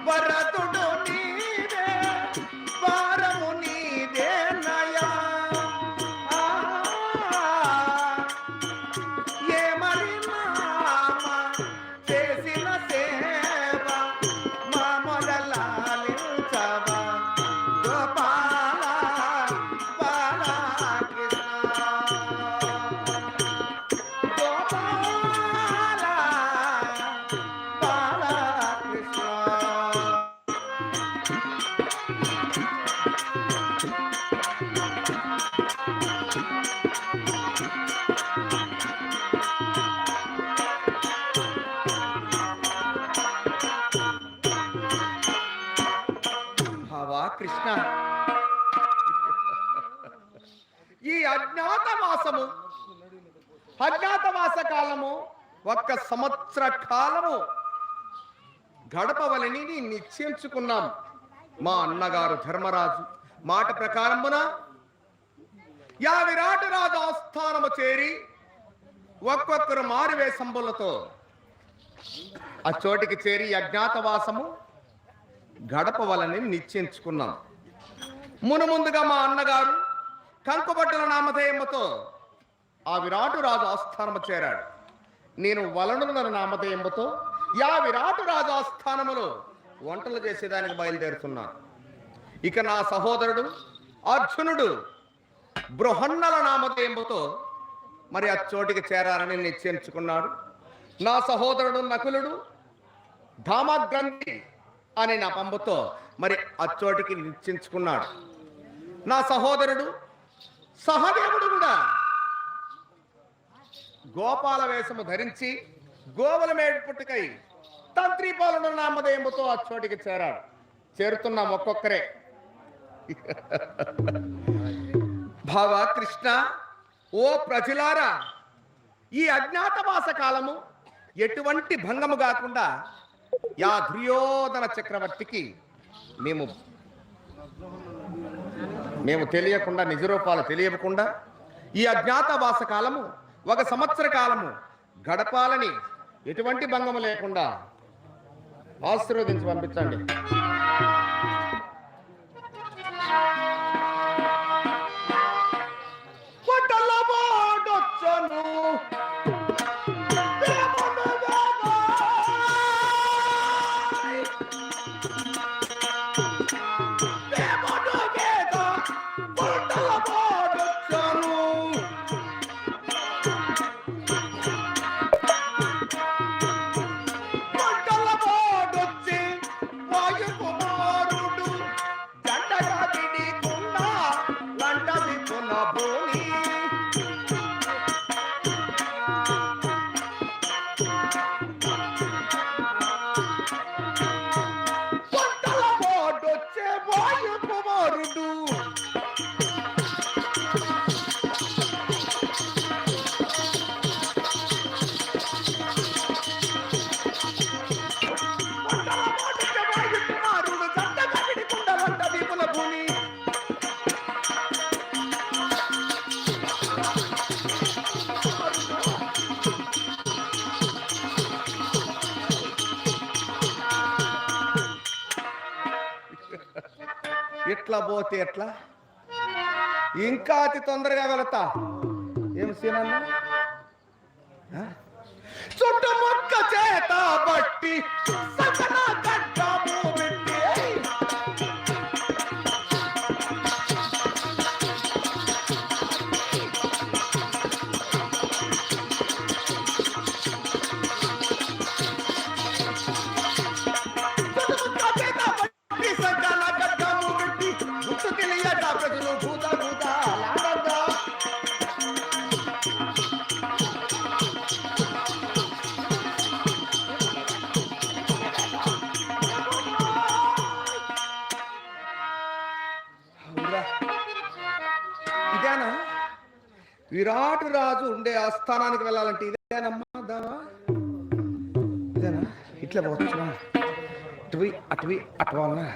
వరదుడు నీవే వారము నీదే నయా ఏమని నామ చేసిన సేవ మా మొదలాలించవా గోపాల బాలకృష్ణ గోపాల బాలకృష్ణ. భావా కృష్ణ, ఈ అజ్ఞాతవాస కాలము 1 సంవత్సర కాలము గడపవలని నిశ్చయించుకున్నాం. మా అన్నగారు ధర్మరాజు మాట ప్రకారమున యా విరాట రాజు ఆస్థానము చేరి ఒక్కొక్కరు మారువేషంబులతో ఆ చోటికి చేరి అజ్ఞాతవాసము గడపవలని నిశ్చయించుకున్నాం. ముందుగా మా అన్నగారు కంకుబట్టల నామధేయముతో ఆ విరాటు రాజు ఆస్థానము చేరాడు. నేను వలనుల నామధేయముతో యా విరాటు రాజు ఆస్థానములో వంటలు చేసేదానికి బయలుదేరుతున్నాను. ఇక నా సహోదరుడు అర్జునుడు బృహన్నల నామధేయముతో మరి ఆ చోటికి చేరాలని నిశ్చయించుకున్నాడు. నా సహోదరుడు నకులుడు ధామగ్రంథి అనే నా పంపుతో మరి ఆ చోటికి నిశ్చయించుకున్నాడు. నా సహోదరుడు సహదేవుడు కూడా గోపాల వేషము ధరించి గోవుల మేడ్పుట్టుకై తంత్రిపాలన నామధేయముతో ఆ చోటికి చేరాడు. చేరుతున్నాం ఒక్కొక్కరే. భావ కృష్ణ, ఓ ప్రజలారా, ఈ అజ్ఞాతవాస కాలము ఎటువంటి భంగము కాకుండా యా దుర్యోధన చక్రవర్తికి మేము తెలియకుండా నిజరూపాలు తెలియకుండా ఈ అజ్ఞాతవాస కాలము 1 సంవత్సర కాలము గడపాలని ఎటువంటి భంగము లేకుండా ఆశీర్వదించి పంపించండి. ఇట్లా పోతే ఎట్లా? ఇంకా అతి తొందరగా వెళతా. ఏం సీనన్నా? చుట్టుముక్క చేత బట్టి సకన గడ్డము పెట్టి ఇదేనా విరాట్ రాజు ఉండే ఆస్థానానికి వెళ్ళాలంటే? ఇదేనమ్మా దావా? ఇదేనా? ఇట్లా పోతున్నా అటువి అటువాలనా?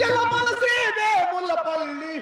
ఎలా మనసే ముల్లపల్లి